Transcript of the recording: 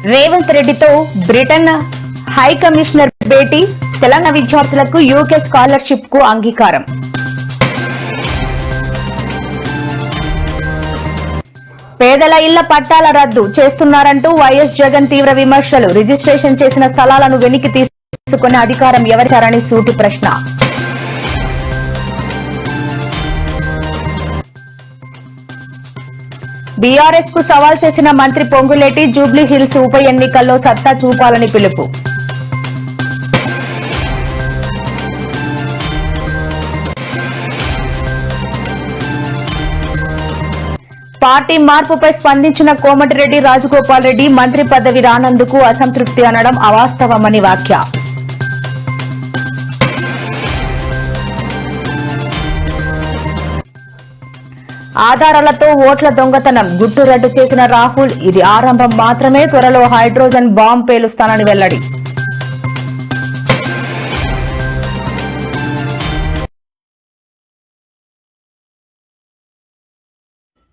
రేవంత్ రెడ్డితో Britain high commissioner భేటీ, తెలంగాణ విద్యార్థులకు UK scholarship కు అంగీకారం. పేదల ఇళ్ల పట్టాల రద్దు చేస్తున్నారంటూ వైఎస్ జగన్ తీవ్ర విమర్శలు. రిజిస్ట్రేషన్ చేసిన స్థలాలను వెనక్కి తీసుకునే అధికారం ఎవరిచారని సూటి ప్రశ్న. బీఆర్ఎస్ కు సవాల్ చేసిన మంత్రి పొంగులేటి, జూబ్లీ హిల్స్ ఉప ఎన్నికల్లో సత్తా చూపాలని పిలుపు. పార్టీ మార్పుపై స్పందించిన కోమటిరెడ్డి రాజగోపాల్ రెడ్డి, మంత్రి పదవి రానందుకు అసంతృప్తి అనడం అవాస్తవమని వ్యాఖ్య. ఆధారాలతో ఓట్ల దొంగతనం, గుట్టు రట్టు చేసిన రాహుల్, ఇది ఆరంభం మాత్రమే, త్వరలో హైడ్రోజన్ బాంబ్ పేలుస్తానని వెల్లడి.